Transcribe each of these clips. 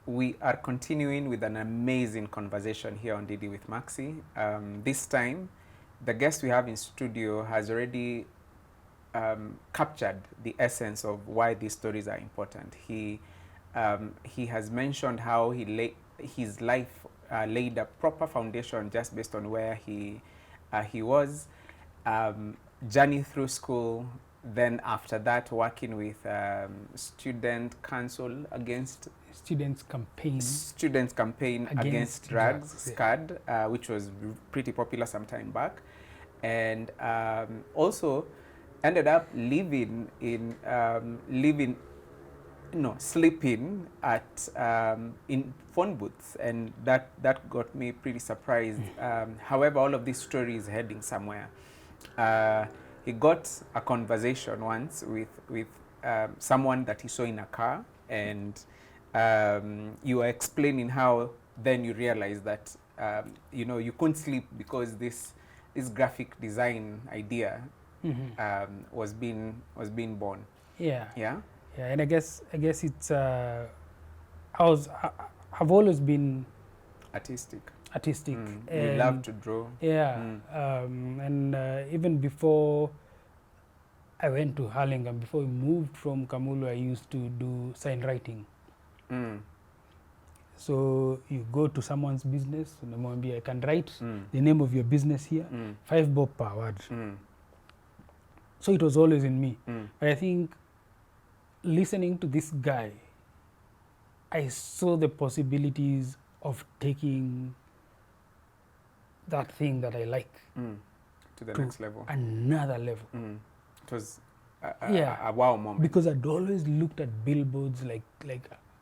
we are continuing with an amazing conversation here on DDwithMaqC. This time, the guest we have in studio has already captured the essence of why these stories are important. He has mentioned how his life laid a proper foundation just based on where he was, journey through school, then after that working with student council against students campaign against drugs, yeah. SCAD, which was pretty popular some time back, and also ended up sleeping at in phone booths, and that got me pretty surprised. However, all of this story is heading somewhere. He got a conversation once with someone that he saw in a car, and you were explaining how then you realized that you couldn't sleep because this graphic design idea was being born. Yeah. Yeah. Yeah, and I guess it's I've always been artistic. And you love to draw. Yeah. And even before I went to Hurlingham, before we moved from Kamulu, I used to do sign writing. So you go to someone's business, and I can write the name of your business here, 5 bob per word. So it was always in me. But I think listening to this guy, I saw the possibilities of taking that thing that I like to the next level, another level. It was a wow moment, because I'd always looked at billboards like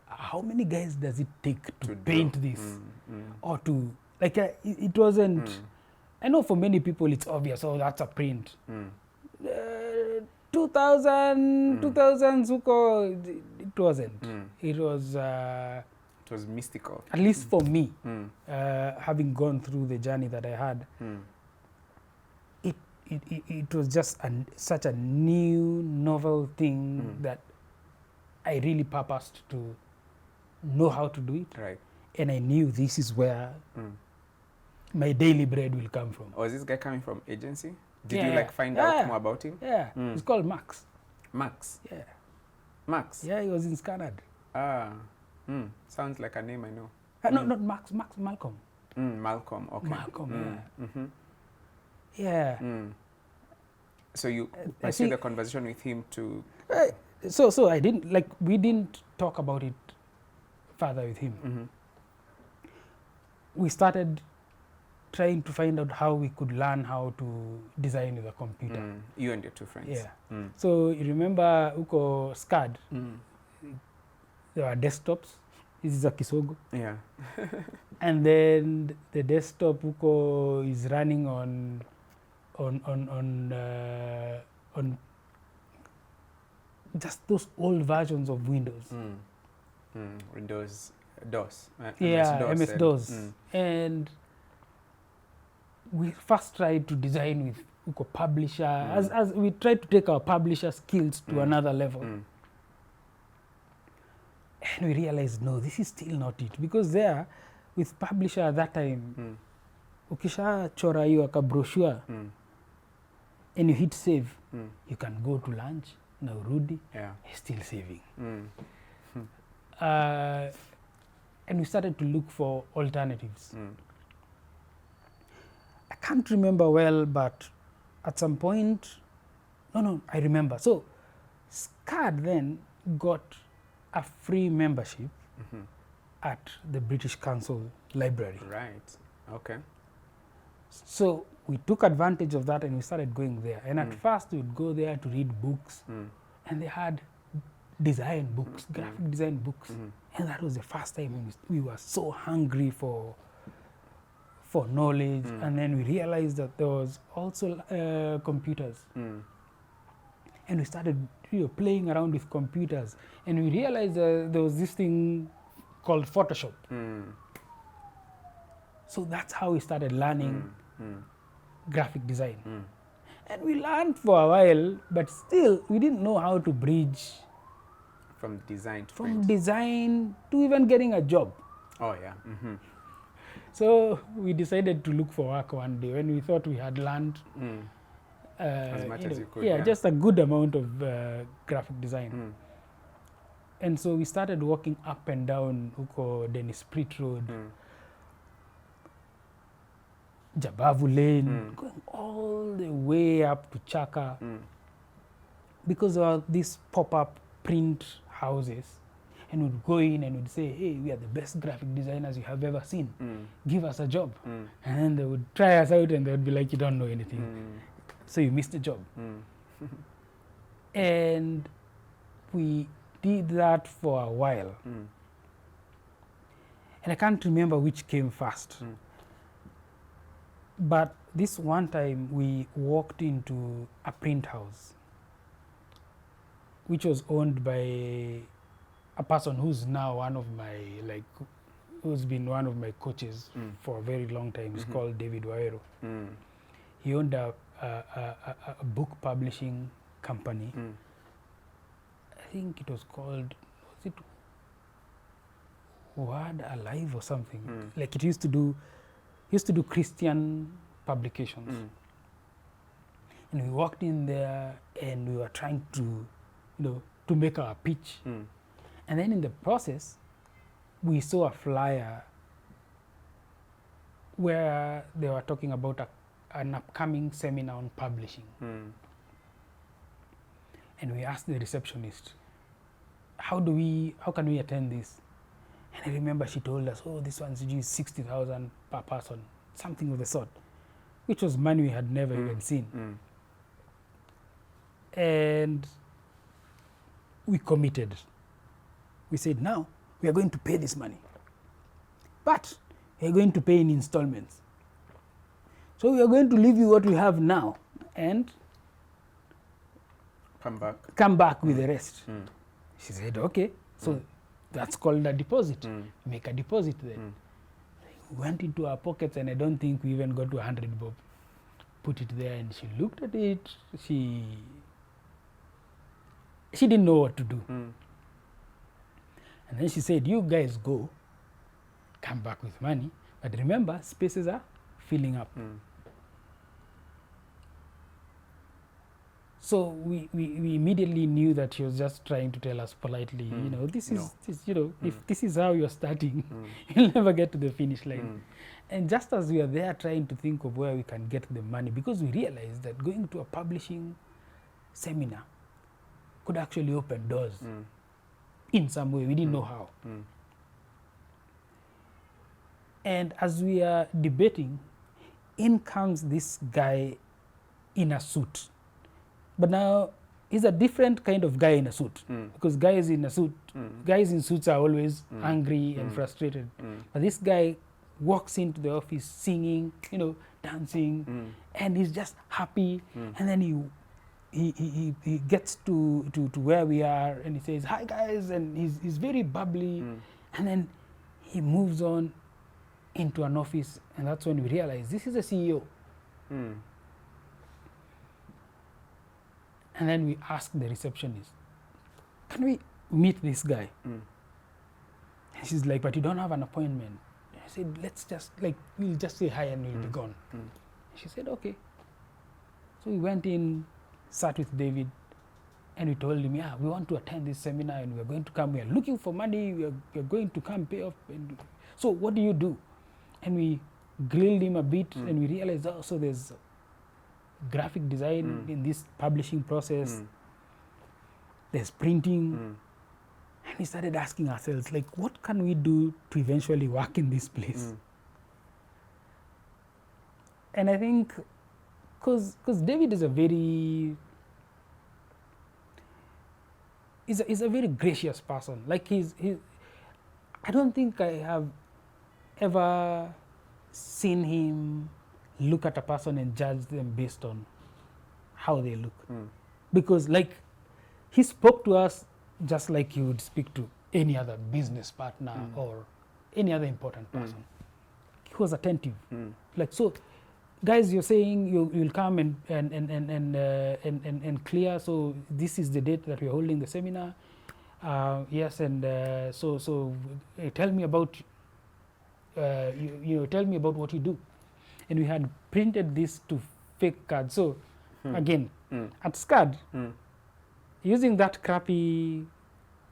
how many guys does it take to paint this or to it wasn't. I know for many people it's obvious, oh, that's a print. 2000 Zuko, it wasn't. It was mystical, at least for me. Having gone through the journey that I had, it was just such a new, novel thing that I really purposed to know how to do it. Right. And I knew this is where my daily bread will come from. Was this guy coming from agency? Did you find out more about him? Yeah, it's called Max. Max? Yeah. Max? Yeah, he was in Scanad. Sounds like a name I know. No, not Max, Malcolm. Malcolm, okay. Malcolm, yeah. So you pursued the conversation with him to... So I didn't, we didn't talk about it further with him. We started trying to find out how we could learn how to design with a computer. You and your 2 friends. Yeah. So you remember Uko SCAD? There were desktops. This is a Kisogo. Yeah. And then the desktop Uko is running on just those old versions of Windows. Windows DOS. MS-DOS. And we first tried to design with Uko Publisher, as we tried to take our publisher skills to another level. And we realized, no, this is still not it. Because there, with Publisher at that time, ukisha chora hiyo aka brochure, and you hit save, you can go to lunch, na urudi, still saving. And we started to look for alternatives. I can't remember well, but at some point, I remember. So SCAD then got a free membership at the British Council Library. Right, okay. So we took advantage of that and we started going there. And at first we would go there to read books, and they had design books, graphic design books. And that was the first time we were so hungry for knowledge. And then we realized that there was also computers. And we started playing around with computers. And we realized there was this thing called Photoshop. So that's how we started learning graphic design. And we learned for a while, but still we didn't know how to bridge from design to from print. design to even getting a job. Oh yeah. So we decided to look for work one day when we thought we had learned As much as you could. yeah, just a good amount of graphic design. And so we started walking up and down Uko Dennis Pritt Road, Jabavu Lane, going all the way up to Chaka, because of these pop-up print houses. And we'd go in and we'd say, hey, we are the best graphic designers you have ever seen. Give us a job. And then they would try us out and they would be like, you don't know anything. So you missed the job. And we did that for a while. And I can't remember which came first. But this one time we walked into a print house, which was owned by a person who's now one of my, who's been one of my coaches for a very long time. He's called DDwithMaqC. He owned a book publishing company. I think it was called, was it Word Alive or something? Like it used to do Christian publications. And we walked in there and we were trying to, to make our pitch. And then in the process, we saw a flyer where they were talking about an upcoming seminar on publishing. And we asked the receptionist, how can we attend this? And I remember she told us, oh, this one's 60,000 per person, something of the sort, which was money we had never even seen. And we committed. We said, now we are going to pay this money, but we are going to pay in installments. So we are going to leave you what we have now and come back with the rest. She said, okay. So that's called a deposit. Make a deposit then. We went into our pockets and I don't think we even got to 100 bob. Put it there and she looked at it. She didn't know what to do. And then she said, you guys go, come back with money, but remember, spaces are filling up. So we immediately knew that she was just trying to tell us politely, if this is how you're starting, you'll never get to the finish line. And just as we are there trying to think of where we can get the money, because we realized that going to a publishing seminar could actually open doors in some way. We didn't know how. And as we are debating, in comes this guy in a suit. But now he's a different kind of guy in a suit, because guys in suits are always angry and frustrated. But this guy walks into the office singing, dancing, and he's just happy. And then he gets to where we are and he says, hi guys, and he's very bubbly. And then he moves on into an office, and that's when we realize this is a CEO. And then we ask the receptionist, can we meet this guy? And she's like, but you don't have an appointment. And I said, let's just, we'll just say hi and we'll be gone. She said, okay. So we went in, sat with David, and we told him, yeah, we want to attend this seminar and we're going to come. We are looking for money. We're going to come pay off. And so what do you do? And we grilled him a bit and we realized, oh, so there's graphic design in this publishing process. There's printing. And we started asking ourselves, what can we do to eventually work in this place? And I think, because David is a very gracious person. I don't think I have ever seen him look at a person and judge them based on how they look. Because he spoke to us just like he would speak to any other business partner or any other important person. He was attentive. So guys, you're saying you'll come and clear, so this is the date that we're holding the seminar. Yes, and tell me about tell me about what you do. And we had printed this to fake cards. So again, at SCAD, using that crappy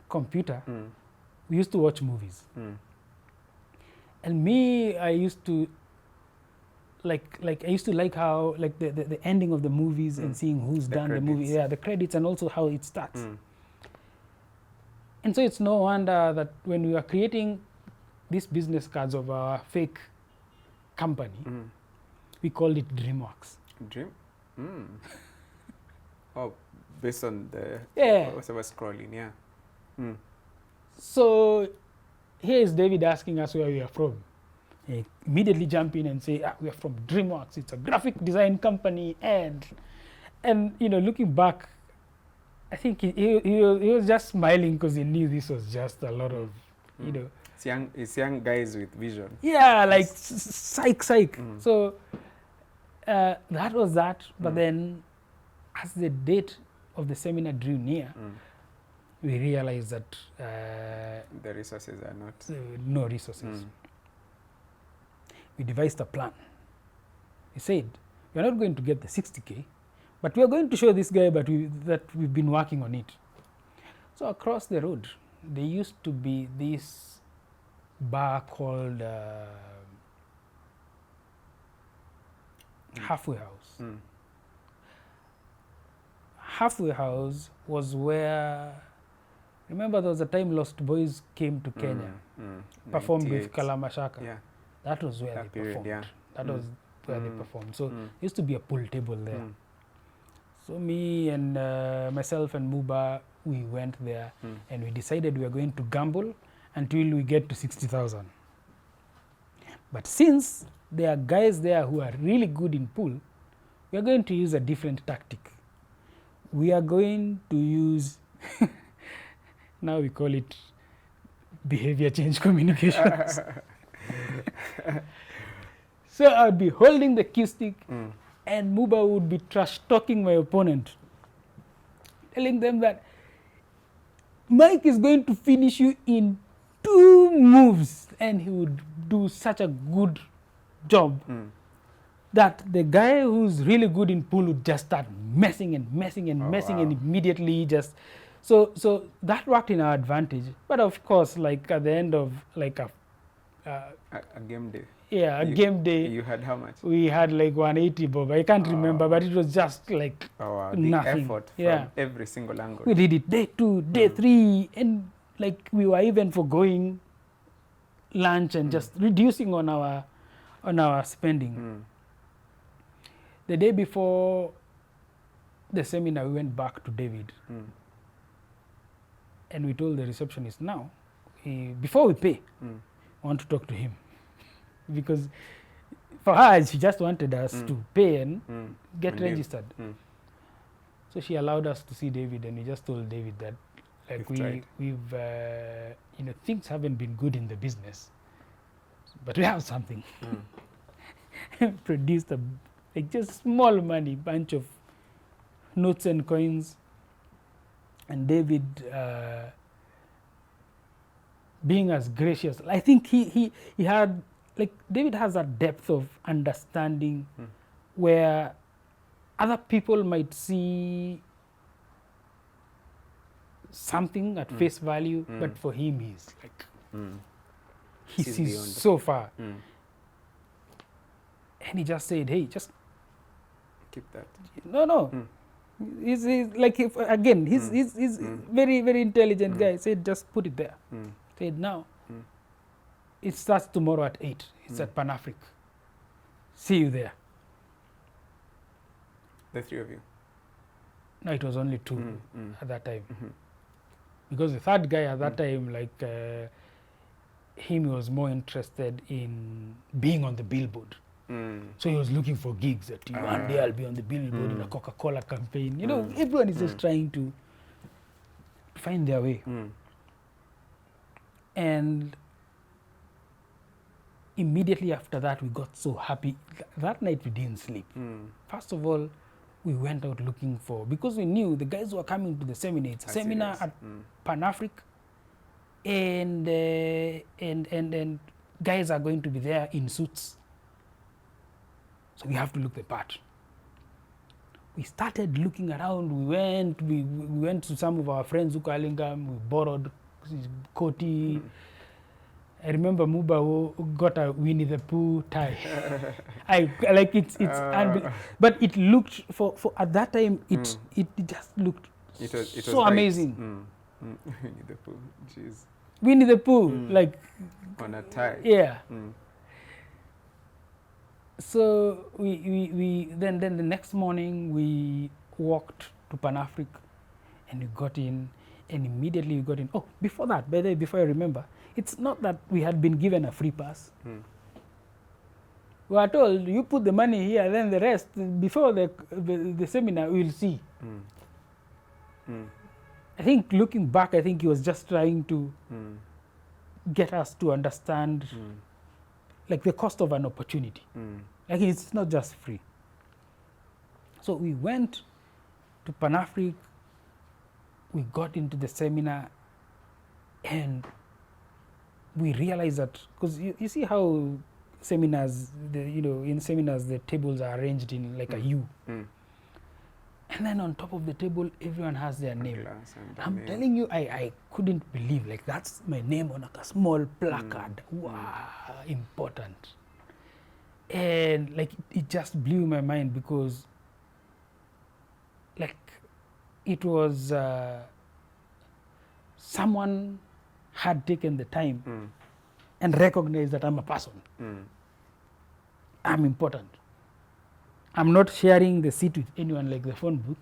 computer, we used to watch movies. And me, I used to like how like the ending of the movies and seeing who's done the movie, the credits, and also how it starts. And so it's no wonder that when we were creating these business cards of our fake company, we called it DreamWorks. Dream? Oh, based on the what's scrolling, yeah. So here is David asking us where we are from. He immediately jump in and say, we are from DreamWorks. It's a graphic design company, and looking back, I think he was just smiling because he knew this was just a lot of It's young guys with vision. Yeah, like psych. So that was that. But then, as the date of the seminar drew near, we realized that the resources are not no resources. We devised a plan. We said, we're not going to get the 60K, but we're going to show this guy that we've been working on it. So across the road, there used to be this bar called Halfway House. Halfway House was where, remember there was a time Lost Boys came to Kenya, performed with Kalamashaka. Yeah. That was where they performed. Yeah. That was where they performed. So there used to be a pool table there. So me and myself and Muba, we went there and we decided we were going to gamble until we get to 60,000. But since there are guys there who are really good in pool, we are going to use a different tactic. We are going to use, now we call it behavior change communications. So I would be holding the cue stick and Muba would be trash talking my opponent, telling them that Mike is going to finish you in 2 moves, and he would do such a good job that the guy who's really good in pool would just start messing and immediately just so that worked in our advantage. But of course, like at the end of like a game day. Yeah, a game day. You had how much? We had like 180, Bob. I can't remember, but it was just like nothing. The effort from every single angle. We did it day 2, day 3, and like we were even forgoing lunch and just reducing on our spending. The day before the seminar, we went back to David, and we told the receptionist, now, before we pay, I want to talk to him. Because for her, she just wanted us to pay and get registered. So she allowed us to see David, and we just told David that like we've things haven't been good in the business, but we have something. Produced just small money, bunch of notes and coins, and David being as gracious. I think he had, like, David has a depth of understanding where other people might see something at face value, but for him, he's like, he sees so far. And he just said, hey, just keep that. No. He's like, he's very, very intelligent guy. Said, just put it there. Said, now, it starts tomorrow at 8. It's at Pan-Afric. See you there. The 3 of you? No, it was only 2 at that time. Because the third guy at that time, like, him was more interested in being on the billboard. So he was looking for gigs that one day I'll be on the billboard in a Coca-Cola campaign. Everyone is just trying to find their way. And immediately after that, we got so happy. That night we didn't sleep. First of all, we went out looking for, because we knew the guys who were coming to the seminar. It's a seminar at Pan-Afric, and guys are going to be there in suits. So we have to look the part. We started looking around. We went to some of our friends who Kalingam. We borrowed koti. I remember Muba who got a Winnie the Pooh tie. I like it's but it looked for at that time it just looked it was so right. amazing. Winnie the Pooh, jeez. Winnie the Pooh, like on a tie. Yeah. So we then the next morning we walked to Pan-Afric and we got in, and immediately we got in. Oh, before that, by the way, before I remember, it's not that we had been given a free pass. We were told, you put the money here, then the rest, before the seminar, we'll see. I think looking back, I think he was just trying to get us to understand like the cost of an opportunity. Like it's not just free. So we went to Pan-Afric, we got into the seminar, and we realized that, because you see how seminars, in seminars the tables are arranged in like a U. And then on top of the table, everyone has their name. I'm telling you, I couldn't believe, like that's my name on like a small placard. Wow, important. And like it just blew my mind, because like it was someone had taken the time and recognized that I'm a person. I'm important. I'm not sharing the seat with anyone like the phone booth.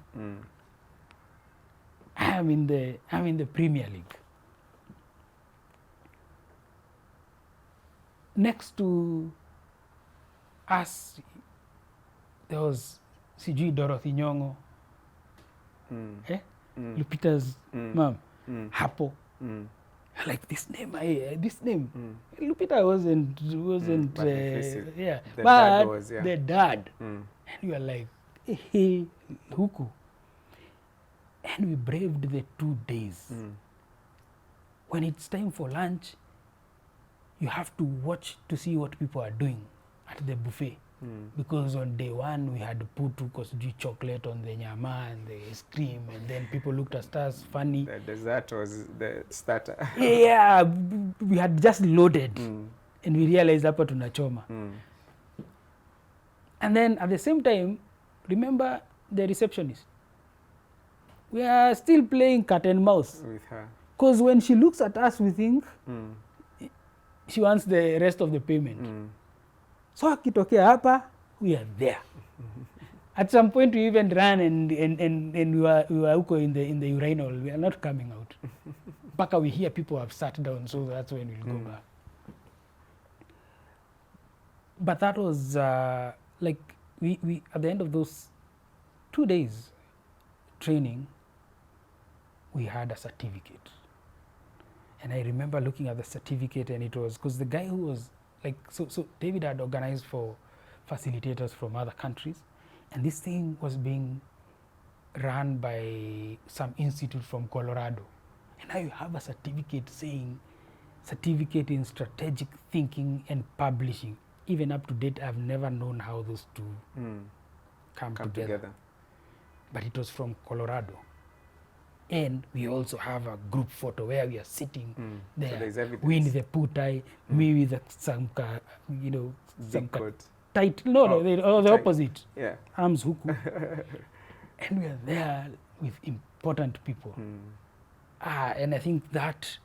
I'm in the Premier League. Next to us, there was Sijui Dorothy Nyong'o, Lupita's mom, Hapo. Like this name, Lupita wasn't but the dad, and you are like, hey, huku, and we braved the 2 days. When it's time for lunch, you have to watch to see what people are doing at the buffet, because on day one we had put chocolate on the nyama and the ice cream, and then people looked at us funny. The dessert was the starter. Yeah, we had just loaded, and we realized hapa tunachoma. And then at the same time, remember the receptionist? We are still playing cat and mouse with her, because when she looks at us, we think she wants the rest of the payment. So akitokea hapa, we are there. At some point, we even ran and we were huko in the urinal. We are not coming out. Baka we hear people have sat down, so that's when we'll go back. But that was like we at the end of those 2 days training, we had a certificate. And I remember looking at the certificate, and it was because the guy who was like, so David had organized for facilitators from other countries, and this thing was being run by some institute from Colorado. And now you have a certificate saying, certificate in strategic thinking and publishing. Even up to date, I've never known how those two come together. But it was from Colorado. And we also have a group photo where we are sitting there, so Winnie the Pooh tie, me with some tight, the opposite, arms huku. And we are there with important people. And I think that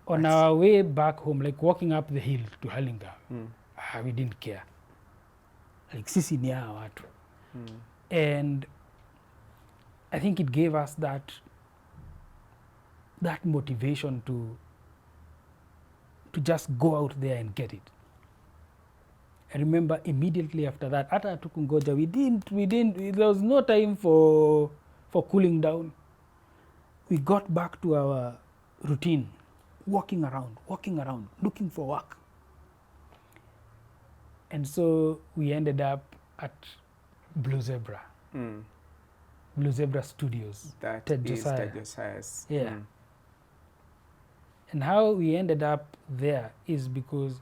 on our way back home, like walking up the hill to Halinga, we didn't care. Like sisi ni hawa watu. And I think it gave us that motivation to just go out there and get it. I remember immediately after that, hata tukungoja, we didn't, there was no time for cooling down. We got back to our routine, walking around, looking for work. And so we ended up at Blue Zebra Blue Zebra Studios. That Ted is Josiah. Ted Josiah's. Yeah. And how we ended up there is because,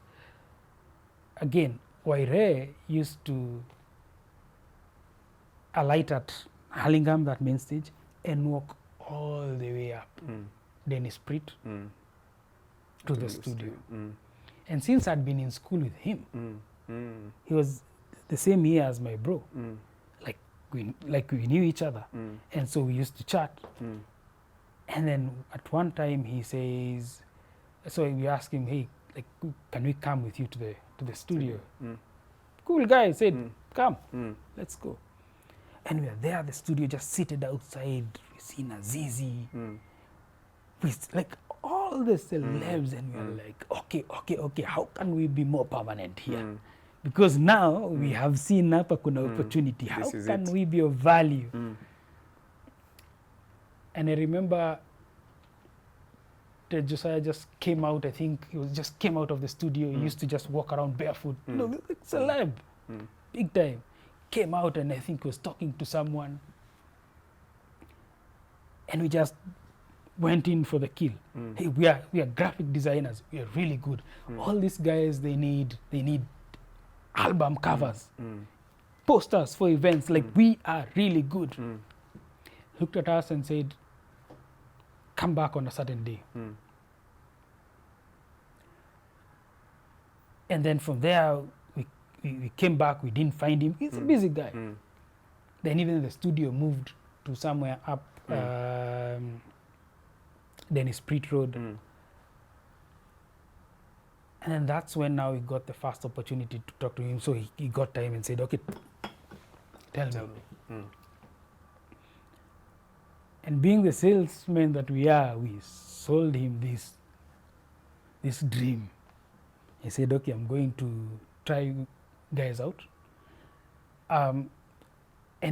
again, Waire used to alight at Hurlingham, that main stage, and walk all the way up Dennis Pritt to the studio. And since I'd been in school with him, he was the same year as my bro. Like we knew each other. And so we used to chat. And then at one time he says, so we asked him, hey, like, can we come with you to the studio? Cool guy said, come, let's go. And we are there at the studio, just seated outside. We see Nazizi. We like all the celebs, and we are like, okay, how can we be more permanent here? Because now we have seen hapa kuna opportunity. How can we be of value? And I remember that Josiah just came out, I think he just came out of the studio. He used to just walk around barefoot. Like celeb, big time. Came out and I think was talking to someone. And we just went in for the kill. Hey, we are graphic designers. We are really good. All these guys, they need album covers, posters for events. Like we are really good. Looked at us and said, come back on a certain day. And then from there, we came back, we didn't find him. He's a busy guy. Then even the studio moved to somewhere up Dennis Pritt Road. And then that's when now we got the first opportunity to talk to him. So he got time and said, okay, tell me. And being the salesman that we are, we sold him this dream. He said, okay, I'm going to try you guys out. And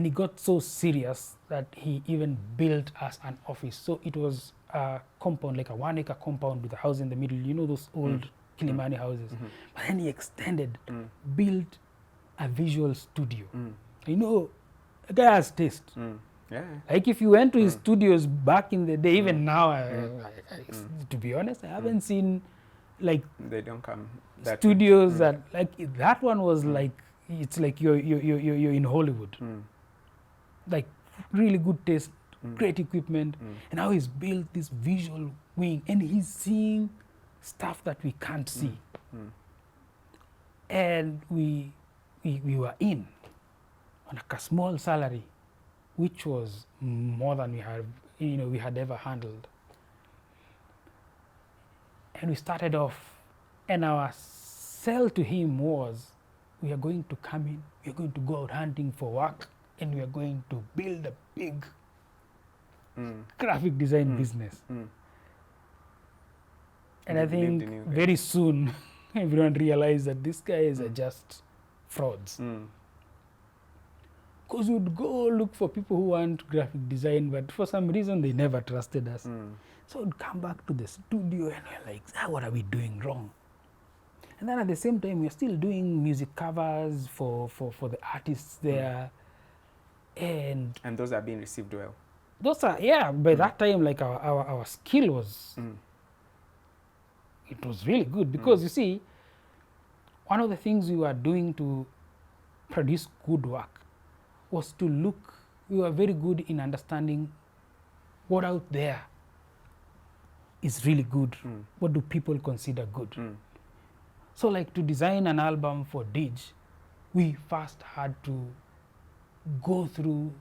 he got so serious that he even built us an office. So it was a compound, like a 1 acre compound with a house in the middle. You know those old Kilimani houses. But then he extended, built a visual studio. You know, a guy has taste. Yeah. Like if you went to his studios back in the day, even now, to be honest, I haven't seen like they don't come that studios that like that one was like it's like you're in Hollywood. Like really good taste, great equipment, and now he's built this visual wing, and he's seeing stuff that we can't see. And we were in on like a small salary, which was more than we had ever handled. And we started off, and our sell to him was, we are going to come in, we are going to go out hunting for work, and we are going to build a big graphic design business. And I think very soon everyone realized that these guys are just frauds. Because we'd go look for people who want graphic design, but for some reason they never trusted us. So we'd come back to the studio and we're like, what are we doing wrong? And then at the same time, we're still doing music covers for the artists there. And those are being received well. Those are, by that time, like our skill was, it was really good. Because you see, one of the things we were doing to produce good work was to look, we were very good in understanding what out there is really good. What do people consider good? So like to design an album for Dij, we first had to go through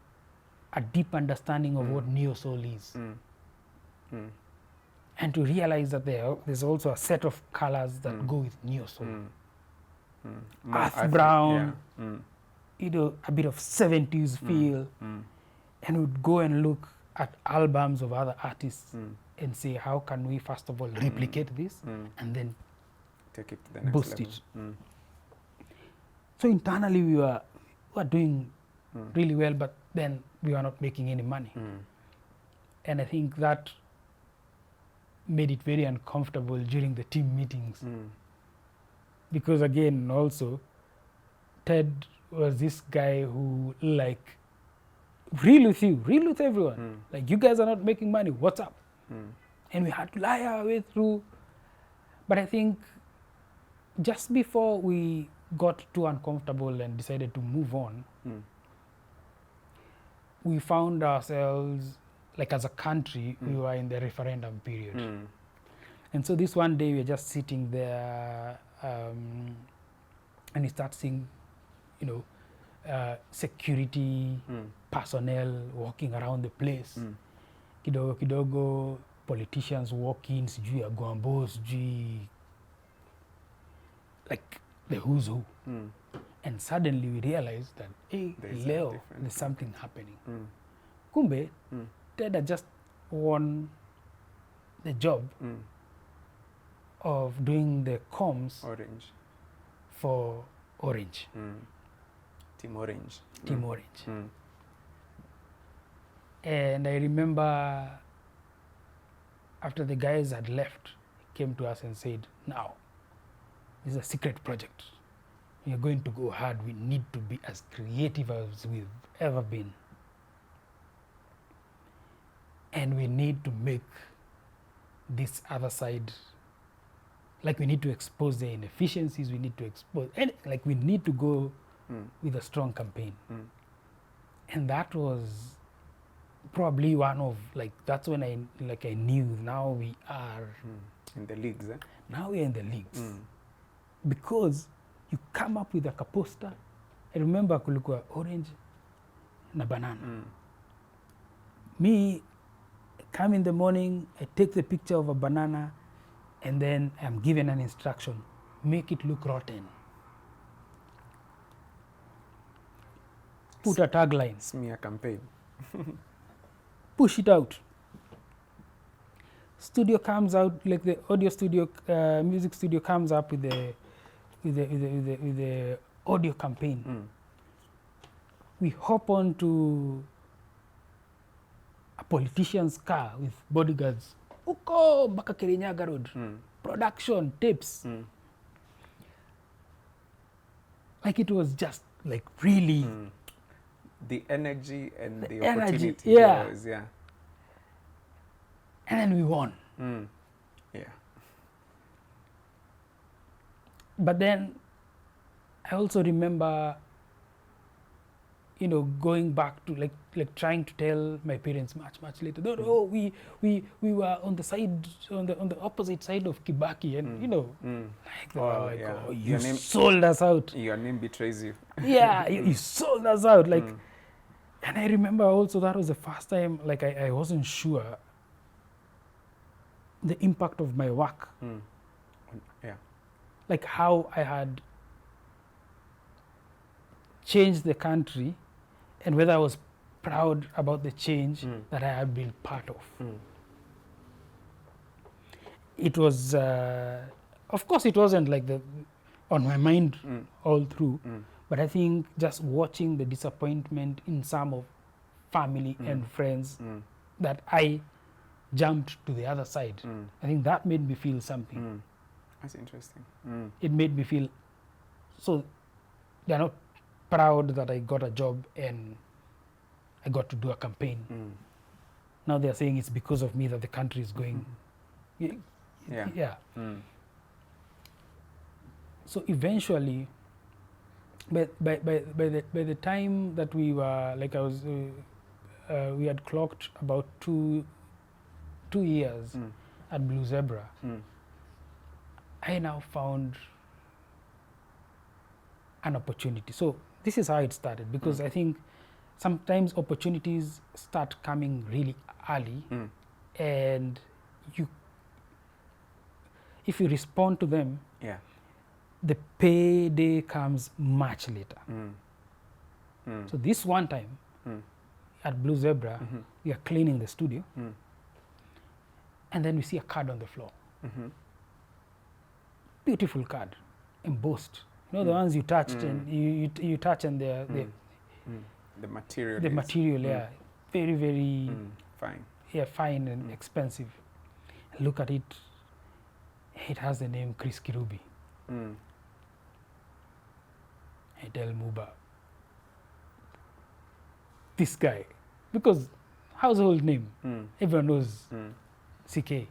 a deep understanding of what neo soul is. And to realize that there's also a set of colors that go with neo soul. Earth brown, a bit of 70s feel. And we'd go and look at albums of other artists and say, how can we first of all replicate this and then take it to the next boost level. it. So internally we were doing really well, but then we were not making any money. And I think that made it very uncomfortable during the team meetings. Because again, also, Ted was this guy who real with you, real with everyone. Like, you guys are not making money, what's up? And we had to lie our way through. But I think just before we got too uncomfortable and decided to move on, we found ourselves, like, as a country, we were in the referendum period. And so this one day we were just sitting there, and you start seeing, you know, security personnel walking around the place. Kidogo kidogo, politicians walk in, sijui ya Gwambo, sijui, like the who's who. And suddenly we realized that, hey, leo, there's something happening. Kumbe, Ted had just won the job of doing the comms for Orange. Team Orange. Team Orange. And I remember after the guys had left, he came to us and said, now, this is a secret project. We are going to go hard. We need to be as creative as we've ever been. And we need to make this other side, like, we need to expose the inefficiencies, we need to expose, and like, we need to go with a strong campaign. And that was probably one of, like, that's when I knew now we are in the leagues. Now we are in the leagues. Because you come up with a poster. I remember kulikuwa Orange na banana. Me, come in the morning, I take the picture of a banana, and then I'm given an instruction, make it look rotten. Put a tagline. Smear campaign. Push it out. Studio comes out, like the audio studio, music studio comes up with the audio campaign. We hop on to a politician's car with bodyguards. Uko mpaka Kirinyaga Road. Production, tapes. Like, it was just, like, really... The energy and the energy, opportunity. yeah. Was, yeah. And then we won. Yeah. But then I also remember, you know, going back to like trying to tell my parents much later. Oh, we were on the side, on the opposite side of Kibaki, and you know, like they were like, oh, you sold us out. Your name betrays you. Yeah, you sold us out. Like, and I remember also that was the first time, like, I wasn't sure the impact of my work. Yeah. Like, how I had changed the country, and whether I was proud about the change that I had been part of. It was, of course, it wasn't like on my mind all through, but I think just watching the disappointment in some of family and friends that I jumped to the other side, I think that made me feel something. That's interesting. It made me feel, so they're not proud that I got a job and I got to do a campaign. Now they're saying it's because of me that the country is going. Yeah. So eventually, by the time that we were, like, I was, we had clocked about two years at Blue Zebra. I now found an opportunity. So this is how it started, because I think sometimes opportunities start coming really early, and if you respond to them, the payday comes much later. So this one time at Blue Zebra, we are cleaning the studio, and then we see a card on the floor. Beautiful card, embossed. You know, the ones you touched and you touch, and the material. The material, yeah, very, very fine. Yeah, fine and expensive. Look at it. It has the name Chris Kirubi. I tell Muba, this guy, because household name, everyone knows CK.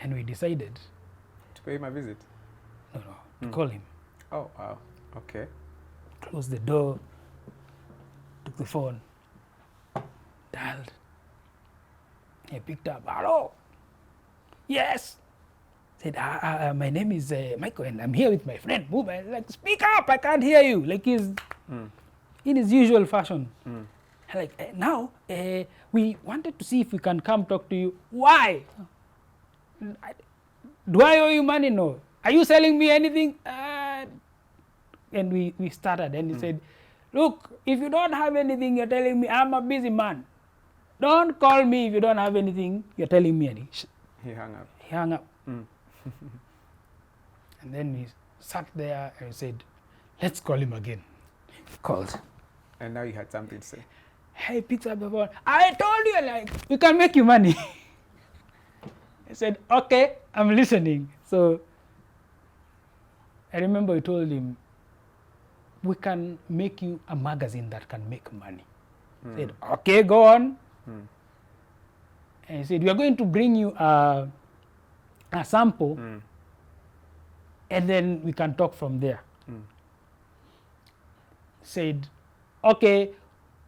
And we decided to pay him a visit. to call him. Oh, wow. Okay. Closed the door, took the phone, dialed. He picked up. Hello. Yes. Said, my name is Michael, and I'm here with my friend. Boom. I like, speak up. I can't hear you. Like he's in his usual fashion. Like now, we wanted to see if we can come talk to you. Why? Do I owe you money? No. Are you selling me anything? And we started, and he said, look, if you don't have anything, you're telling me I'm a busy man. Don't call me if you don't have anything, you're telling me any. He hung up. He hung up. And then we sat there and said, let's call him again. He called. And now you had something to say. Hey, picks up the phone. I told you, like, we can make you money. I said, okay, I'm listening. So I remember we told him, we can make you a magazine that can make money. He said, okay, go on. And he said, we are going to bring you a sample, and then we can talk from there. Said, okay,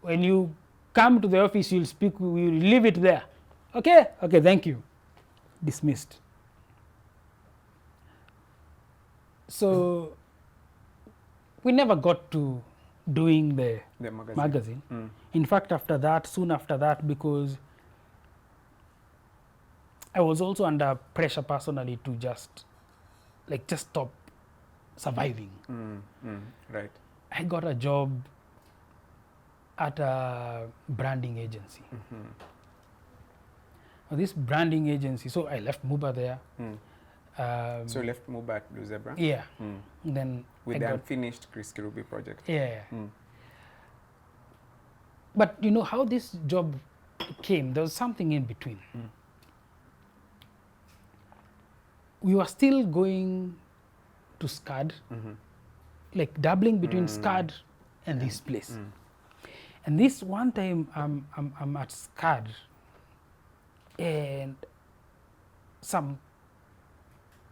when you come to the office, you'll speak, we'll leave it there. Okay, thank you. Dismissed. So we never got to doing the magazine. In fact, soon after that, because I was also under pressure personally to just stop surviving. Right. I got a job at a branding agency. This branding agency, so I left Muba there. So you left Muba at Blue Zebra? Yeah. Then with the unfinished Chris Kirubi project. Yeah. But you know how this job came, there was something in between. We were still going to SCAD, like dabbling between SCAD and this place. And this one time I'm at SCAD, and some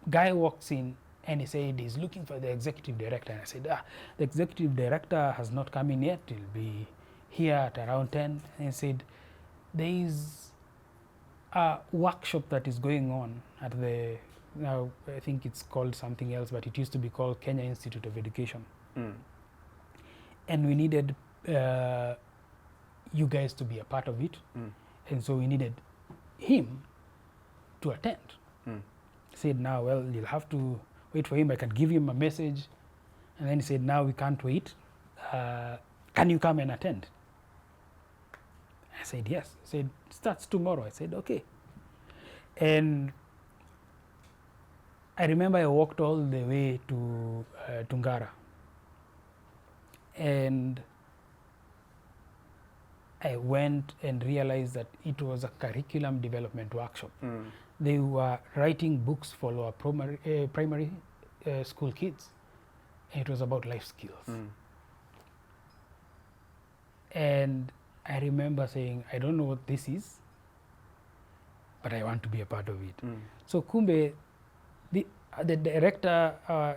guy walks in and he said he's looking for the executive director. And I said, the executive director has not come in yet. He'll be here at around 10. And he said, there is a workshop that is going on at the, now I think it's called something else, but it used to be called Kenya Institute of Education. And we needed you guys to be a part of it. And so we needed him to attend. He said, now, well, you'll have to wait for him. I can give him a message. And then he said, now we can't wait. Can you come and attend? I said, yes. He said, starts tomorrow. I said, okay. And I remember I walked all the way to Tungara. And I went and realized that it was a curriculum development workshop. They were writing books for our primary school kids. And it was about life skills. And I remember saying, I don't know what this is, but I want to be a part of it. So Kumbe, the director,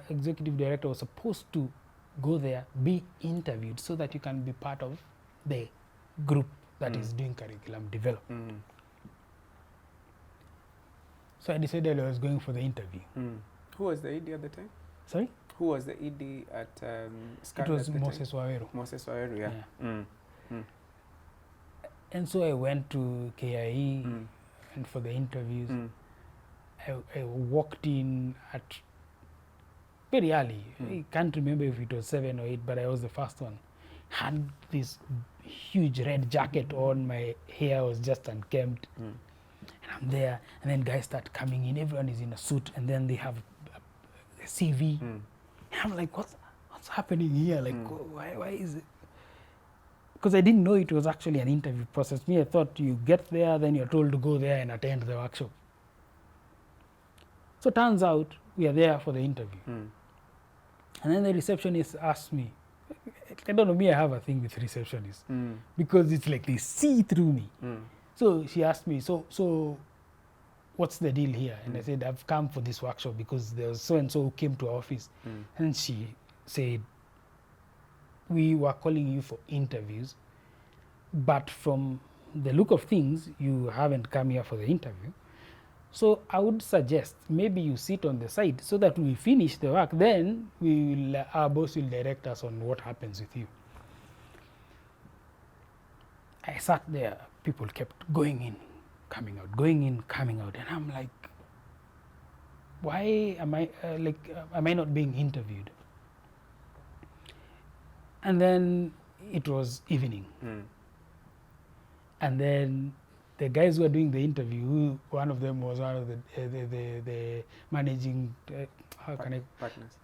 executive director, was supposed to go there, be interviewed, so that you can be part of the group that is doing curriculum development. So I decided I was going for the interview. Who was the ED at the time? Sorry? Who was the ED at SCAD? It was Moses Waweru. Moses Waweru, yeah. And so I went to KIE and for the interviews. I walked in at very early. I can't remember if it was 7 or 8, but I was the first one. Had this huge red jacket on, my hair was just unkempt. And I'm there, and then guys start coming in. Everyone is in a suit, and then they have a CV. And I'm like, what's happening here? Like, why is it? Because I didn't know it was actually an interview process. I thought you get there, then you're told to go there and attend the workshop. So turns out we are there for the interview. And then the receptionist asked me, I don't know, me, I have a thing with receptionists because it's like they see through me. So she asked me, so what's the deal here? And I said, I've come for this workshop because there was so-and-so who came to our office. And she said, we were calling you for interviews, but from the look of things, you haven't come here for the interview. So I would suggest maybe you sit on the side so that we finish the work. Then our boss will direct us on what happens with you. I sat there. People kept going in, coming out, going in, coming out, and I'm like, why am I not being interviewed? And then it was evening, and then the guys who were doing the interview, one of them was one of the managing partners,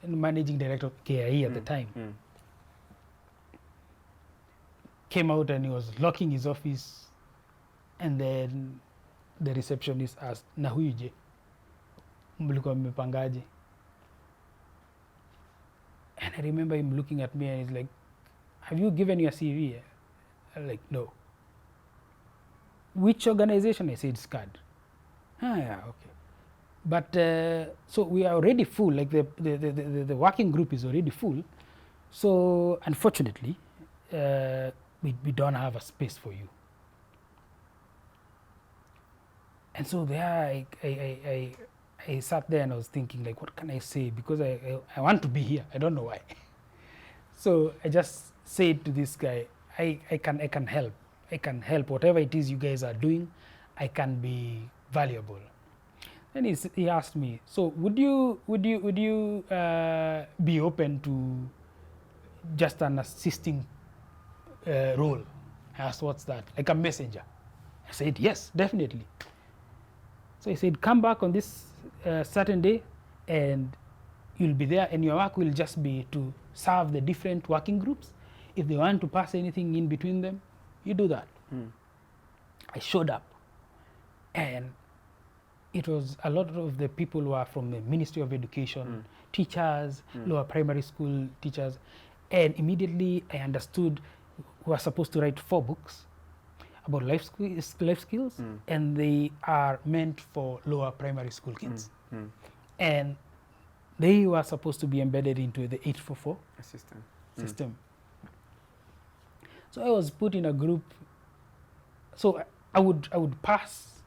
managing director of KIE at the time. Came out and he was locking his office, and then the receptionist asked, na huyu je, mlikuwa mmepangaje? And I remember him looking at me and he's like, have you given your CV? I'm like, no. Which organization? I said, SCAD. Ah, yeah, okay. But so we are already full, like the working group is already full. So unfortunately, we don't have a space for you. And so there I sat there and I was thinking, like, what can I say? Because I want to be here. I don't know why. So I just said to this guy, I can help. I can help. Whatever it is you guys are doing, I can be valuable. Then he asked me, so would you be open to just an assisting role? I asked, what's that? Like a messenger? I said, yes, definitely. So he said, come back on this certain day and you'll be there, and your work will just be to serve the different working groups. If they want to pass anything in between them, you do that. I showed up, and it was a lot of the people who are from the Ministry of Education, teachers, lower primary school teachers, and immediately I understood we are supposed to write 4 books about life skills, and they are meant for lower primary school kids. And they were supposed to be embedded into the 844 system. So I was put in a group. So I would pass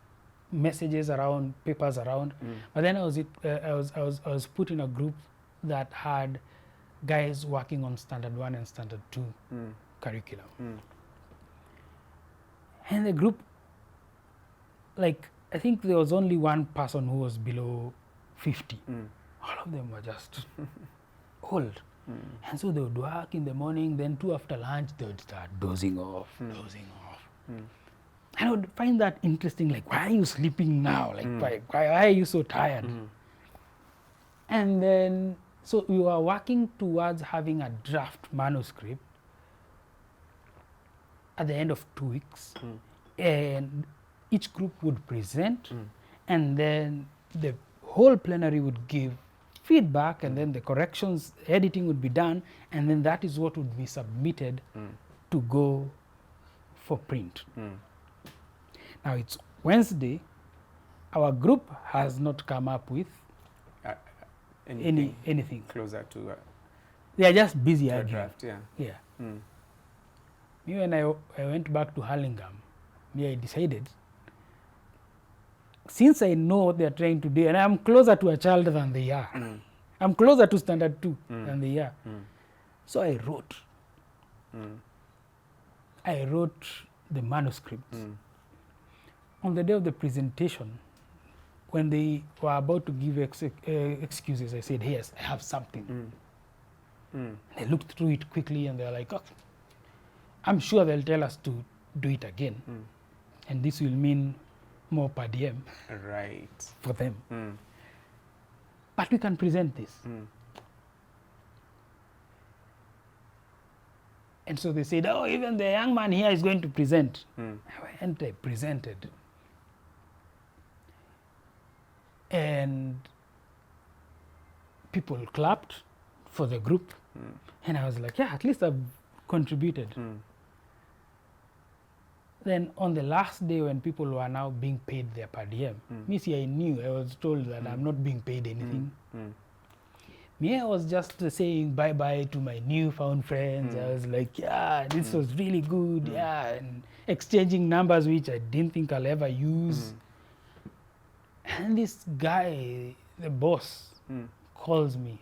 messages around, papers around, but then I was put in a group that had guys working on standard 1 and standard 2 curriculum. And the group, like, I think there was only one person who was below 50. All of them were just old. And so they would work in the morning, then 2 after lunch, they would start dozing off. And I would find that interesting, like, why are you sleeping now? Like, why are you so tired? And then, so we were working towards having a draft manuscript at the end of 2 weeks. And each group would present, and then the whole plenary would give feedback, and then the corrections, editing would be done, and then that is what would be submitted to go for print. Now it's Wednesday. Our group has not come up with anything closer to they are just busy a arguing. draft. Me, when I went back to Hurlingham, I decided, since I know what they are trying to do, and I'm closer to a child than they are, I'm closer to standard 2 than they are. So I wrote the manuscripts. On the day of the presentation, when they were about to give excuses, I said, yes, I have something. They looked through it quickly and they're like, oh, I'm sure they'll tell us to do it again. And this will mean more per diem for them. But we can present this. And so they said, oh, even the young man here is going to present. And I presented. And people clapped for the group. And I was like, yeah, at least I've contributed. Then on the last day when people were now being paid their per diem, me see, I knew, I was told that I'm not being paid anything. Me, I was just saying bye-bye to my newfound friends. I was like, yeah, this was really good, yeah, and exchanging numbers which I didn't think I'll ever use. And this guy, the boss, calls me,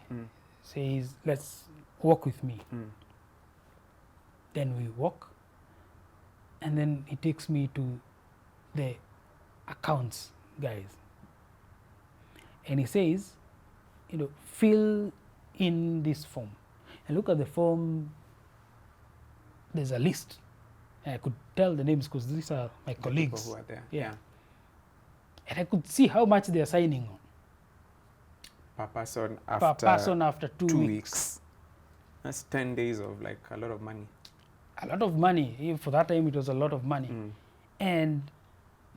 says, let's walk with me. Then we walk, and then he takes me to the accounts guys. And he says, you know, fill in this form. And look at the form, there's a list. And I could tell the names because these are my colleagues. People who are there. Yeah. And I could see how much they're signing on. Per person after 2 weeks. That's 10 days of like a lot of money. A lot of money. Even for that time, it was a lot of money. And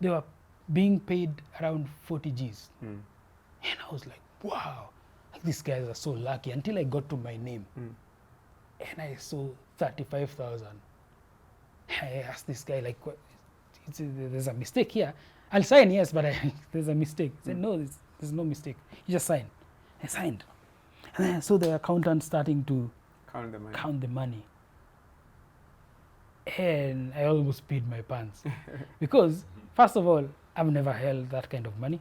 they were being paid around 40 Gs. And I was like, wow, like these guys are so lucky, until I got to my name. And I saw 35,000. I asked this guy, like, what, there's a mistake here. I'll sign, yes, but there's a mistake. He said, no, there's no mistake. You just sign. I signed. And then I saw the accountant starting to count the money. And I almost peed my pants. Because, first of all, I've never held that kind of money.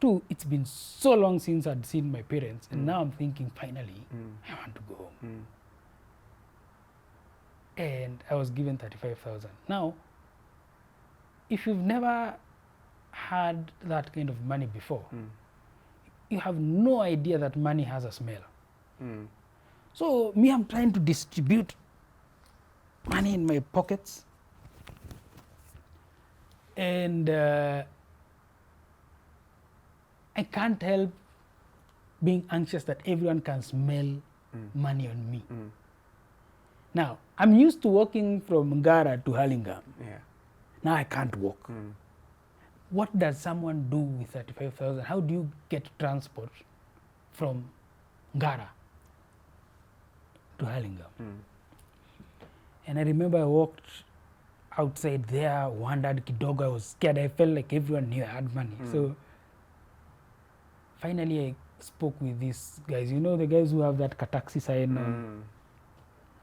2, it's been so long since I'd seen my parents. And now I'm thinking, finally, I want to go home. And I was given 35,000. Now, if you've never had that kind of money before, you have no idea that money has a smell. So me, I'm trying to distribute money in my pockets, and I can't help being anxious that everyone can smell money on me. Now, I'm used to walking from Ngara to Hurlingham. Now I can't walk. What does someone do with 35,000? How do you get transport from Ngara to Hurlingham? And I remember I walked outside there, wondered kidogo, I was scared. I felt like everyone knew I had money. So finally I spoke with these guys. You know, the guys who have that taxi sign on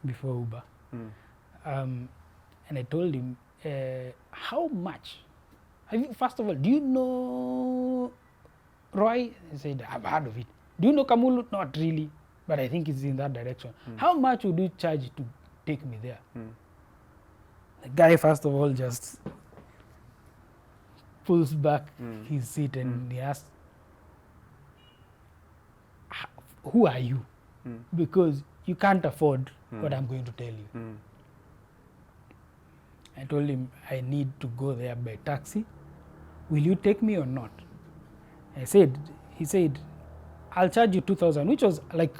before Uber. And I told him, how much? First of all, do you know Roy? He said, I've heard of it. Do you know Kamulu? Not really, but I think it's in that direction. How much would you charge to take me there? The guy, first of all, just pulls back his seat and he asks, who are you? Because you can't afford what I'm going to tell you. I told him I need to go there by taxi. Will you take me or not? He said, I'll charge you 2,000, which was like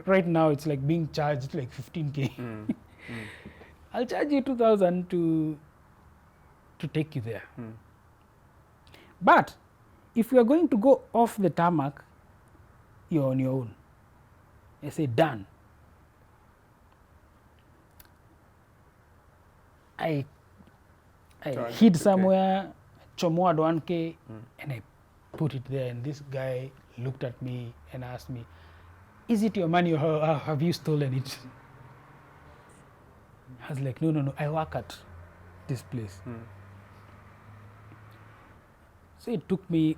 right now it's like being charged like 15K. I'll charge you 2,000 to take you there. But if you are going to go off the tarmac, you're on your own. I said, done. I hid somewhere, chomoa 1K, and I put it there. And this guy looked at me and asked me, is it your money or have you stolen it? I was like, no, I work at this place. So it took me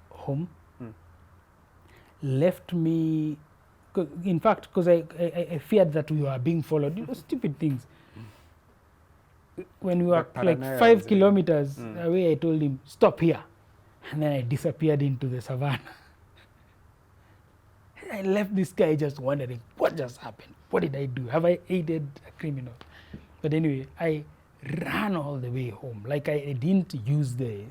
home, left me, in fact, because I feared that we were being followed. It was stupid things. When we were like 5 kilometers away, I told him, stop here. And then I disappeared into the savannah. I left this guy just wondering, what just happened? What did I do? Have I aided a criminal? But anyway, I ran all the way home. Like I didn't use the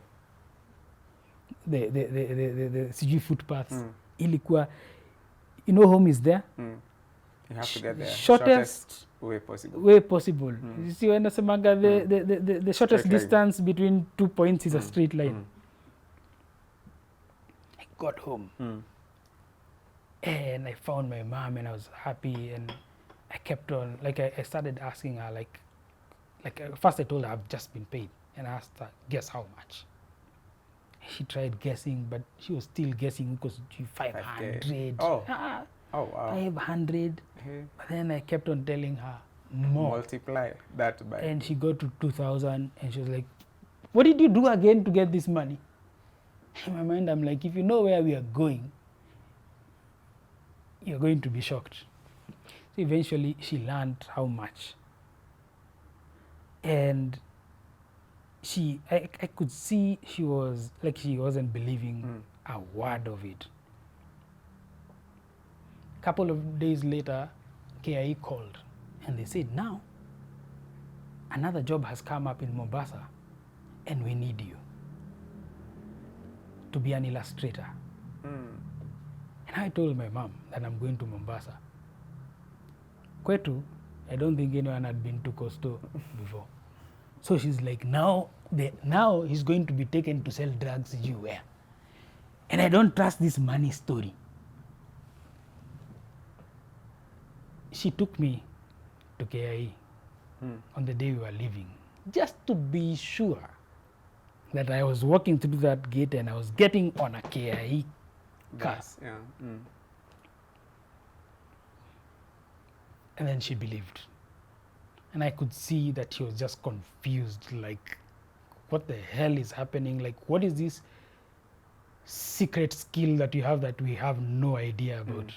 CG footpaths. Ilikuwa, you know, home is there. You have to get there. Shortest way possible. You see, when the shortest Straight distance between 2 points is a straight line. I got home. And I found my mom and I was happy, and I kept on, like I started asking her, like first I told her I've just been paid, and I asked her, guess how much? She tried guessing, but she was still guessing because 500. Oh. Oh, wow. 500. But then I kept on telling her more. Multiply that by. And she got to 2,000, and she was like, what did you do again to get this money? In my mind, I'm like, if you know where we are going, you're going to be shocked. So eventually, she learned how much. And I could see she wasn't believing a word of it. A couple of days later, KIE called, and they said, now, another job has come up in Mombasa, and we need you to be an illustrator. And I told my mom that I'm going to Mombasa. Kwetu, I don't think anyone had been to Coastal before. So she's like, now he's going to be taken to sell drugs where. And I don't trust this money story. She took me to KIE on the day we were leaving, just to be sure that I was walking through that gate and I was getting on a KIE car. Yeah. And then she believed. And I could see that she was just confused, like, what the hell is happening? Like, what is this secret skill that you have that we have no idea about?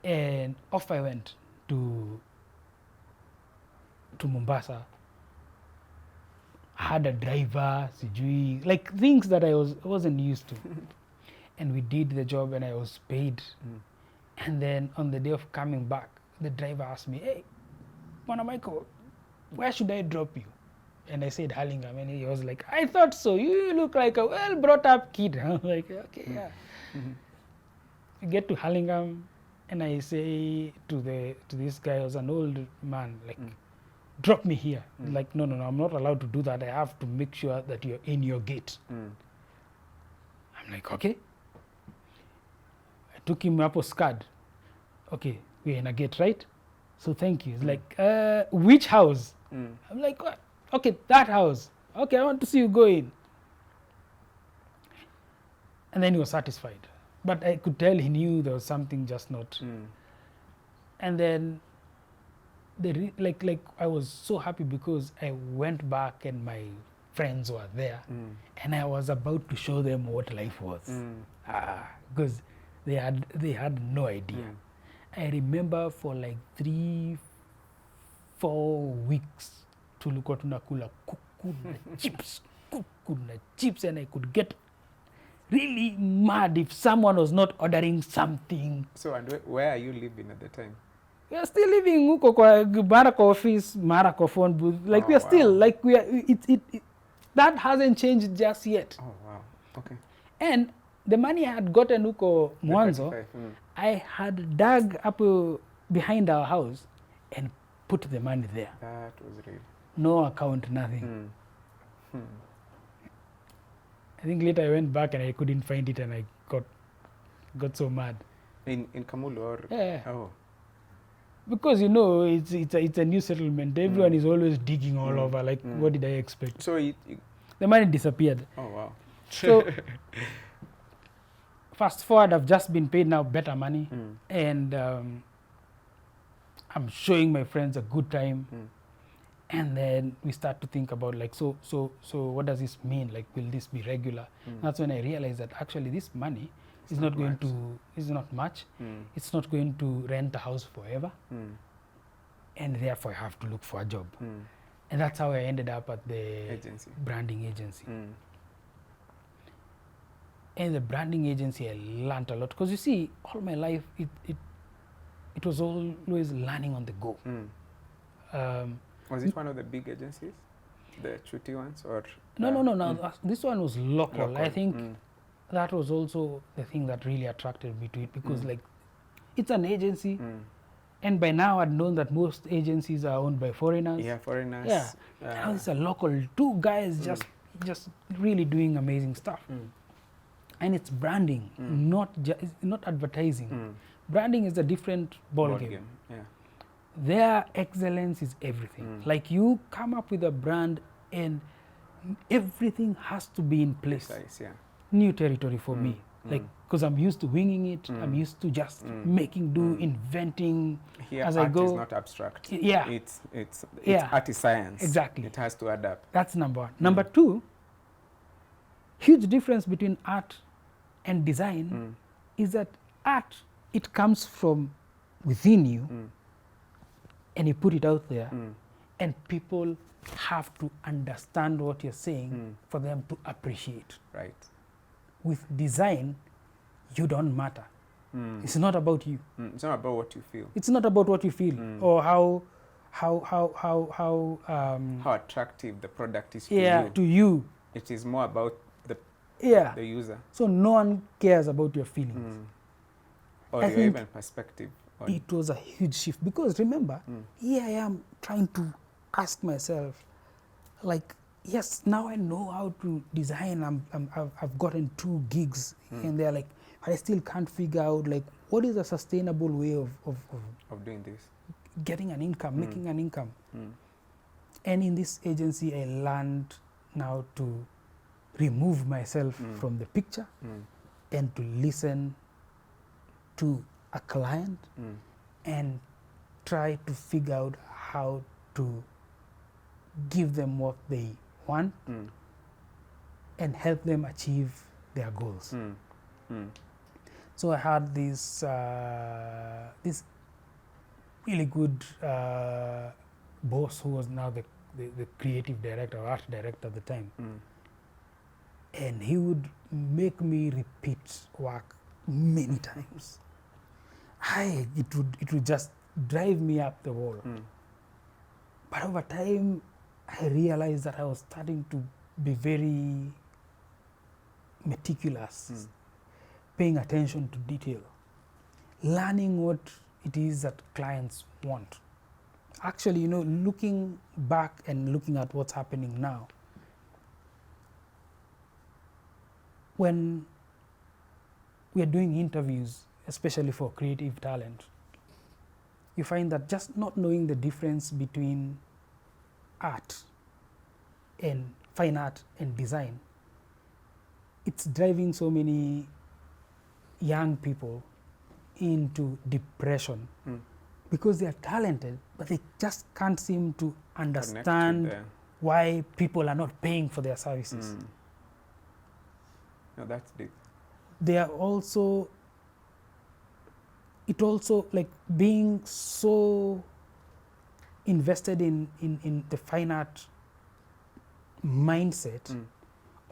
And off I went to Mombasa. I had a driver, sijui, like things that I wasn't used to. And we did the job and I was paid. And then on the day of coming back, the driver asked me, hey, Mwana Michael, where should I drop you? And I said Hurlingham, and he was like, I thought so. You look like a well brought up kid. I was like, okay, yeah. We get to Hurlingham, and I say to this guy, who was an old man, like, drop me here. Like, no, I'm not allowed to do that. I have to make sure that you're in your gate. I'm like, okay. I took him up a scud. Okay, we're in a gate, right? So thank you. He's like, which house? I'm like, what? Okay, that house. Okay, I want to see you go in. And then he was satisfied. But I could tell he knew there was something just not. And then I was so happy because I went back and my friends were there, and I was about to show them what life was, because they had no idea. I remember for like 3-4 weeks tulikuwa tunakula kuku na chips, and I could get really mad if someone was not ordering something. So, and where are you living at the time? We are still living huko kwa mara kwa office, mara kwa phone booth. Like we are still, like we are, that hasn't changed just yet. Oh, wow. Okay. And the money I had gotten huko mwanzo, I had dug up behind our house and put the money there. That was real. No account, nothing. I think later I went back and I couldn't find it, and I got so mad. In Kamulu or? Yeah. Oh. Because it's a new settlement. Everyone is always digging all over. Like, what did I expect? So the money disappeared. Oh, wow. So fast forward, I've just been paid now better money, and I'm showing my friends a good time. And then we start to think about, like, so what does this mean? Like, will this be regular? That's when I realized that actually this money is not going to, is not much. It's not going to rent a house forever. And therefore I have to look for a job. And that's how I ended up at the branding agency. In the branding agency, I learned a lot. Because you see, all my life, it was always learning on the go. Was it one of the big agencies? The Chuti ones? Or No. This one was local. I think that was also the thing that really attracted me to it, because like, it's an agency. And by now I'd known that most agencies are owned by foreigners. Yeah, foreigners. Yeah. Now it's a local, 2 guys just really doing amazing stuff. And it's branding, not advertising. Branding is a different ball game. Yeah. Their excellence is everything. Like you come up with a brand and everything has to be in place. Precise, yeah. New territory for me. Like, because I'm used to winging it, I'm used to just making do, inventing Here, as art I go. is not abstract. Yeah. It's Yeah. art is science. Exactly. It has to adapt. That's number one. Number two, huge difference between art and design is that art, it comes from within you and you put it out there and people have to understand what you're saying for them to appreciate. Right. With design, you don't matter. It's not about you. It's not about what you feel. It's not about what you feel or how How attractive the product is to yeah, you. to you. It is more about Yeah. the user. So no one cares about your feelings. Or I your think even perspective. It was a huge shift because remember, here I am trying to ask myself, like, yes, now I know how to design. I've gotten 2 gigs and they're like, but I still can't figure out like what is a sustainable way of doing this. getting an income, making an income. And in this agency, I learned now to remove myself from the picture and to listen to a client and try to figure out how to give them what they want and help them achieve their goals. So I had this this really good boss who was now the creative director or art director at the time. And he would make me repeat work many times. It would just drive me up the wall. But over time, I realized that I was starting to be very meticulous, paying attention to detail, learning what it is that clients want. Actually, you know, looking back and looking at what's happening now, when we are doing interviews, especially for creative talent, you find that just not knowing the difference between art and fine art and design, it's driving so many young people into depression because they are talented, but they just can't seem to understand why people are not paying for their services. No, that's deep. They are also, it also like being so invested in the fine art mindset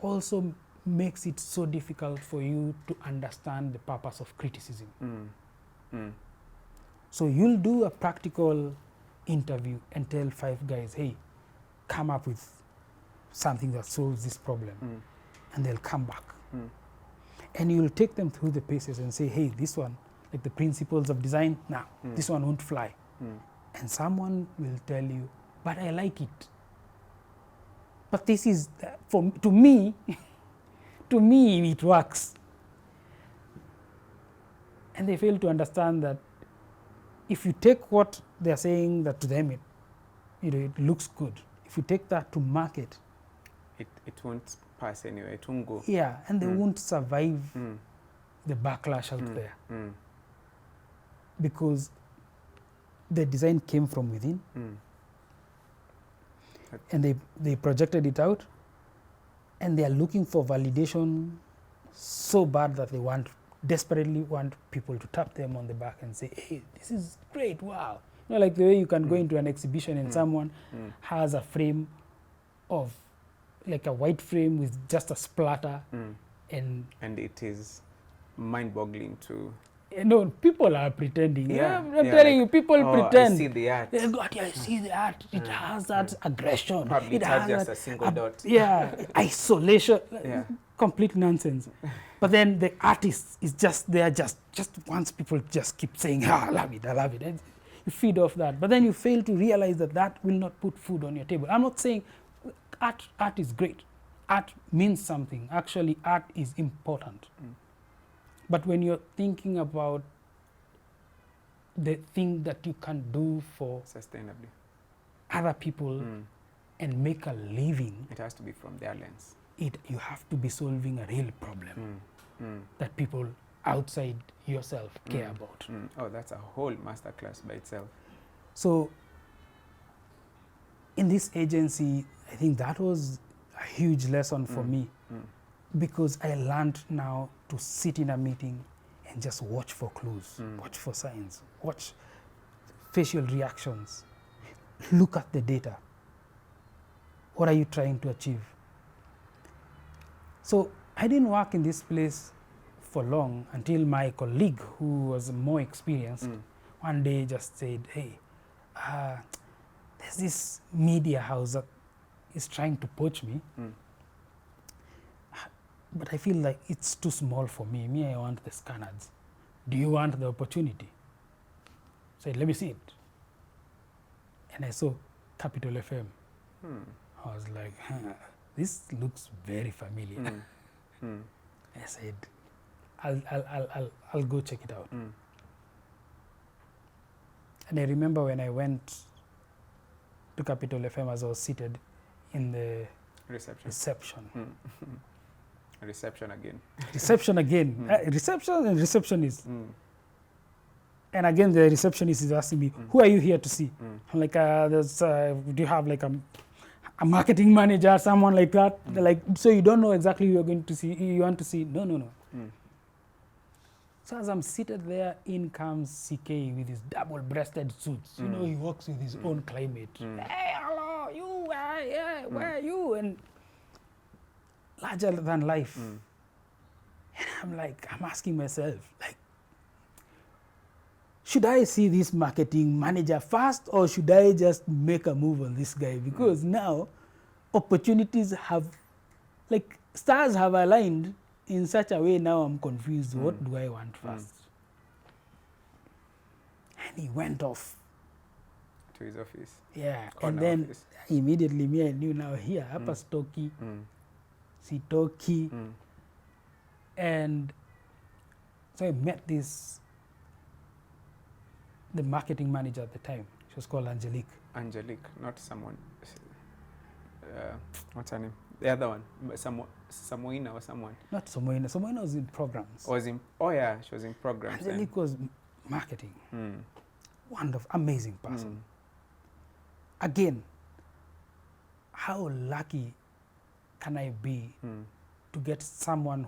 also makes it so difficult for you to understand the purpose of criticism. So you'll do a practical interview and tell 5 guys, hey, come up with something that solves this problem. And they'll come back. And you'll take them through the paces and say, hey, this one, like the principles of design, this one won't fly. And someone will tell you, but I like it. But this is, to me, it works. And they fail to understand that if you take what they're saying that to them, it looks good. If you take that to market, it won't pass anyway. It won't go. Yeah, and they won't survive the backlash out there because the design came from within, and they projected it out, and they are looking for validation so bad that they desperately want people to tap them on the back and say, hey, this is great, wow. You know, like the way you can go into an exhibition and someone has a frame of, like a white frame with just a splatter. And it is mind-boggling to... No, people are pretending. I'm telling like, you, people pretend. I see the art. I see the art. It has that aggression. Probably it has just a single dot. Isolation. Complete nonsense. But then the artist is just there, just wants people just keep saying, I love it. And you feed off that. But then you fail to realize that will not put food on your table. I'm not saying art is great. art means something. Actually, art is important. But when you're thinking about the thing that you can do for Sustainably. other people and make a living, It has to be from their lens. you have to be solving a real problem that people outside yourself care about. Oh, that's a whole masterclass by itself. So in this agency, I think that was a huge lesson for me, because I learned now to sit in a meeting and just watch for clues, watch for signs, watch facial reactions, look at the data. What are you trying to achieve? So I didn't work in this place for long until my colleague, who was more experienced, one day just said, hey, there's this media house that is trying to poach me, but I feel like it's too small for me. I want the scanners. Do you want the opportunity? I said, let me see it. And I saw Capital FM. I was like, this looks very familiar. I said, I'll go check it out. And I remember when I went to Capital FM, as I was seated in the reception. Reception again. Reception again. Reception and receptionist. And again, the receptionist is asking me, who are you here to see? I'm like, do you have like a marketing manager, someone like that? They're like, so you don't know exactly who you're going to see, you want to see? No. So as I'm seated there, in comes CK with his double-breasted suits. You know, he works with his own climate. Hey, hello, you, where are you? And larger than life. And I'm asking myself, like, should I see this marketing manager first, or should I just make a move on this guy? Because now opportunities have, like, stars have aligned in such a way. Now I'm confused. What do I want first? And he went off to his office. Yeah, and then office. Immediately I knew now here, hapa stoki, sitoki. And so I met the marketing manager at the time. She was called Angelique. Angelique, not someone. What's her name? The other one, Samoina or someone. Not Samoina. Samoina was in programs. Oh yeah, she was in programs. Angelique was marketing. Wonderful, amazing person. Again, how lucky can I be to get someone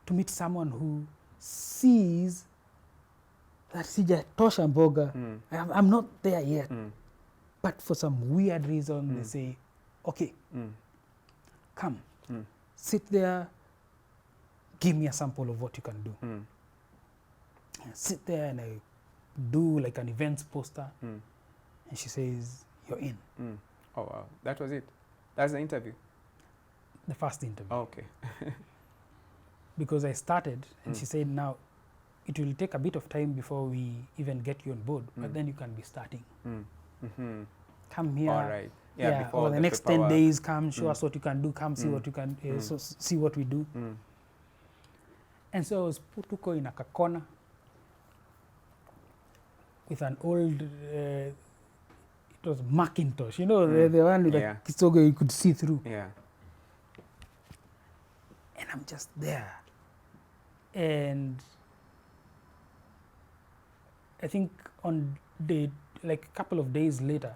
to meet someone who sees that sijatosha mboga. I'm not there yet. But for some weird reason, they say, okay, come, sit there, give me a sample of what you can do. I sit there and I do like an events poster, and she says, you're in. Oh, wow. That was it? That's the interview? The first interview. Oh, okay. Because I started, and she said, now, it will take a bit of time before we even get you on board, but then you can be starting. Come here. All right. Yeah, over the next 10 days, come, show us what you can do, come see what you can, so see what we do. And so I was put in a corner with an old, it was Macintosh, you know, the one with the kisogo you could see through. Yeah. And I'm just there. And I think on a couple of days later,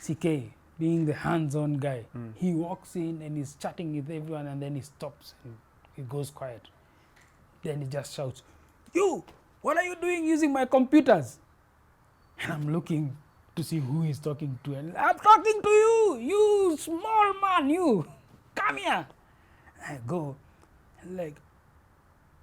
CK, being the hands-on guy, he walks in and he's chatting with everyone, and then he stops and he goes quiet. Then he just shouts, you, what are you doing using my computers? And I'm looking to see who he's talking to, and I'm talking to you, you small man, you, come here. And I go, and like,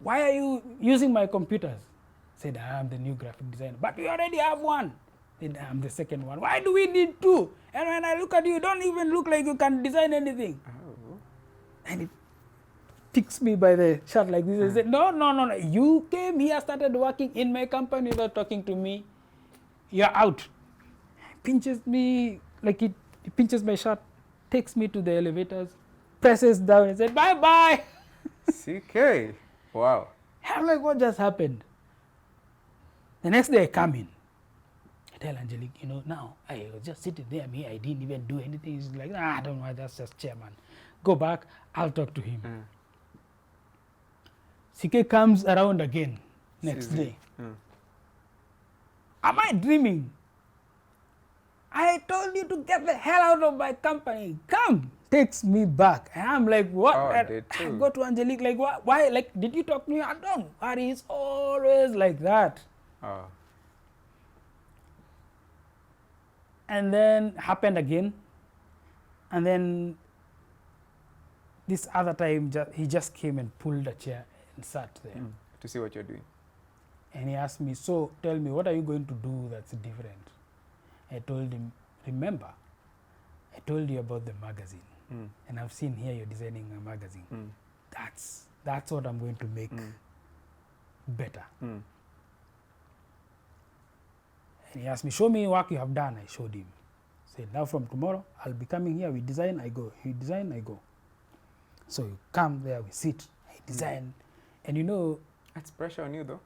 why are you using my computers? I said, I'm the new graphic designer, but we already have one. Then I'm the second one. Why do we need two? And when I look at you, you don't even look like you can design anything. Oh. And it picks me by the shirt like this. I said, no. You came here, started working in my company without talking to me. You're out. Pinches me, like it pinches my shirt. takes me to the elevators, presses down and said, bye-bye. CK. Wow. I'm like, what just happened? The next day I come in. I tell Angelique, you know, now I was just sitting there, me, I didn't even do anything. She's like, I don't know, that's just chairman. Go back, I'll talk to him. CK comes around again next day. Am I dreaming? I told you to get the hell out of my company. Come, takes me back. And I'm like, what? Oh, I go to Angelique, like, what? Why? Like, did you talk to me? I don't. But he's always like that. Oh. And then happened again. And then this other time, he just came and pulled a chair and sat there. To see what you're doing. And he asked me, so tell me, what are you going to do that's different? I told him, remember, I told you about the magazine. And I've seen here you're designing a magazine. That's what I'm going to make better. And he asked me, show me work you have done. I showed him. Said, now from tomorrow, I'll be coming here. We design, I go. You design, I go. So you come there, we sit, I design. And you know... That's pressure on you, though.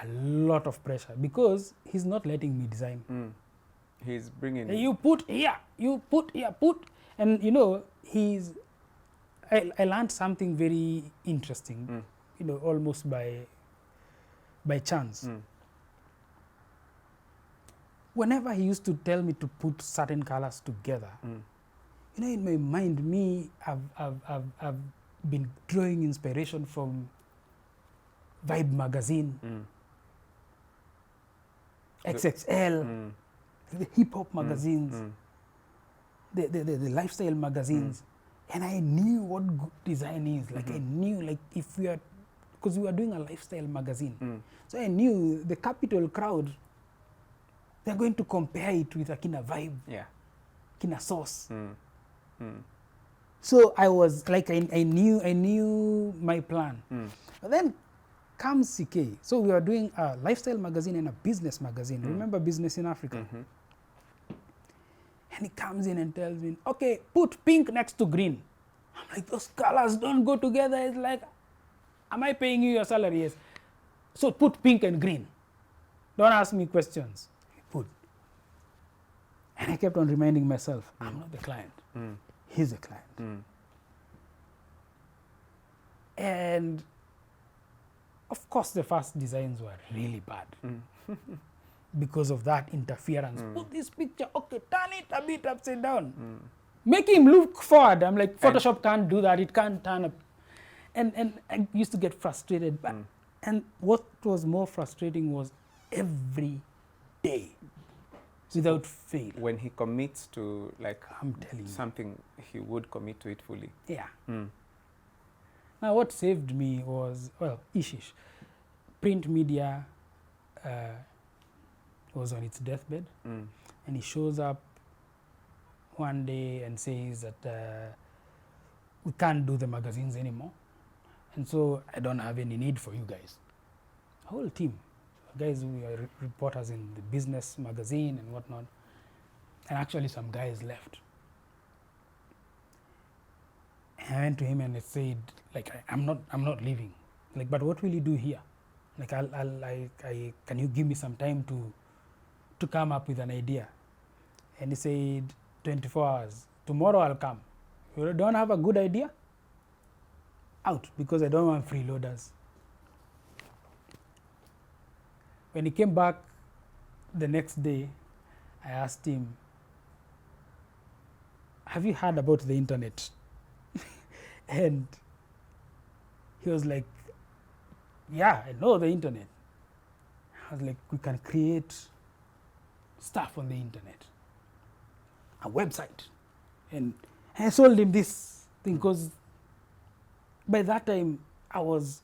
A lot of pressure, because he's not letting me design. He's bringing... You put here, you put here, put... And you know, I learned something very interesting, you know, almost by chance. Whenever he used to tell me to put certain colors together, you know, in my mind, I've been drawing inspiration from Vibe magazine, XXL, the hip hop magazines, the lifestyle magazines, and I knew what good design is. Like I knew, like if we are, because we were doing a lifestyle magazine, so I knew the capital crowd, they're going to compare it with a Kina Vibe, Kina Sauce. So I was like, I knew my plan. But then comes CK. So we were doing a lifestyle magazine and a business magazine. Remember Business in Africa? And he comes in and tells me, okay, put pink next to green. I'm like, those colors don't go together. It's like, am I paying you your salary? Yes. So put pink and green. Don't ask me questions. Put. And I kept on reminding myself, I'm not the client. He's the client. And of course, the first designs were really bad because of that interference. Put this picture, okay, turn it a bit upside down. Make him look forward. I'm like, Photoshop can't do that. It can't turn up. And I used to get frustrated. But, and what was more frustrating was every day, without fail. When he commits to like I'm telling you, something, he would commit to it fully. Yeah. Now, what saved me was, well, Ishish. Print media was on its deathbed, and he shows up one day and says that we can't do the magazines anymore, and so I don't have any need for you guys. A whole team, guys who are reporters in the business magazine and whatnot, and actually some guys left. I went to him and I said, like, I'm not leaving. Like, but what will you do here? Like, can you give me some time to come up with an idea? And he said, 24 hours. Tomorrow I'll come. You don't have a good idea? Out, because I don't want freeloaders. When he came back the next day, I asked him, have you heard about the internet? And he was like, yeah, I know the internet. I was like, we can create stuff on the internet, a website. And I sold him this thing because by that time I was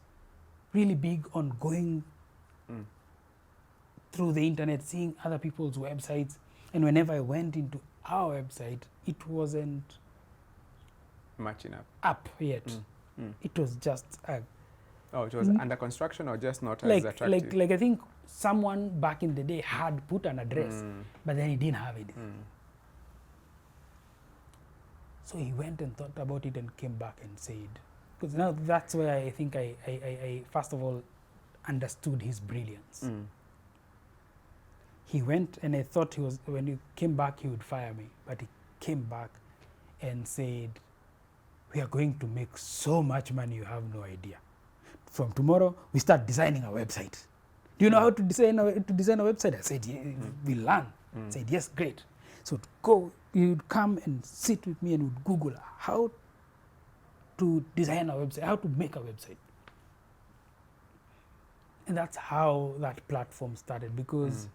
really big on going through the internet, seeing other people's websites. And whenever I went into our website, it wasn't matching up yet. It was just oh, it was under construction or just not as attractive? Like I think someone back in the day had put an address, but then he didn't have it. So he went and thought about it and came back and said, because now that's where I think I first of all understood his brilliance. He went, and I thought when he came back he would fire me, but he came back and said, we are going to make so much money you have no idea. From tomorrow we start designing a website. Do you know how to design a website? I said, yeah, we learn. I said, yes, great. So you'd come and sit with me and would Google how to design a website, how to make a website. And that's how that platform started, because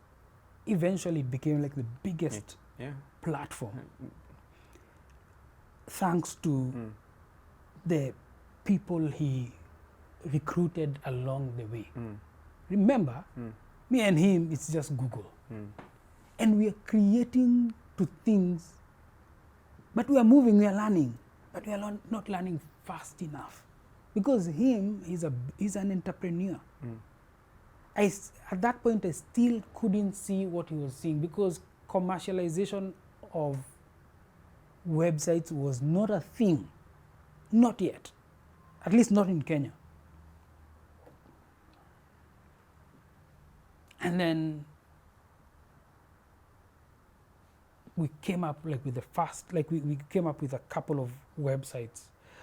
eventually it became like the biggest platform, thanks to the people he recruited along the way. Remember, me and him, it's just Google. And we are creating to things, but we are moving, we are learning, but we are not learning fast enough. Because he's an entrepreneur. At that point, I still couldn't see what he was seeing, because commercialization of websites was not a thing. Not yet. At least not in Kenya. And then we came up with we came up with a couple of websites,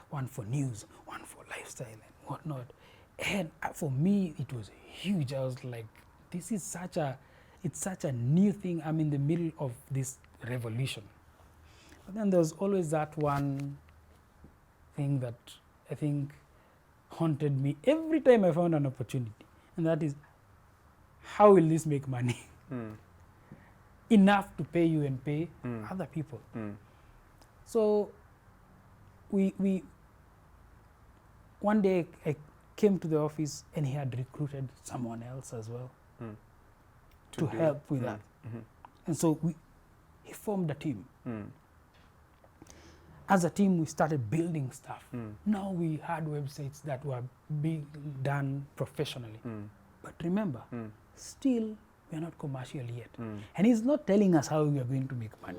one for news, one for lifestyle and whatnot. And for me, it was huge. I was like, this is such a new thing. I'm in the middle of this revolution. But then there was always that one thing that I think haunted me every time I found an opportunity. And that is, how will this make money? Enough to pay you and pay other people. So we one day I came to the office and he had recruited someone else as well to help with that. And so he formed a team. As a team, we started building stuff. Now we had websites that were being done professionally. But remember, still we are not commercial yet. And he's not telling us how we are going to make money.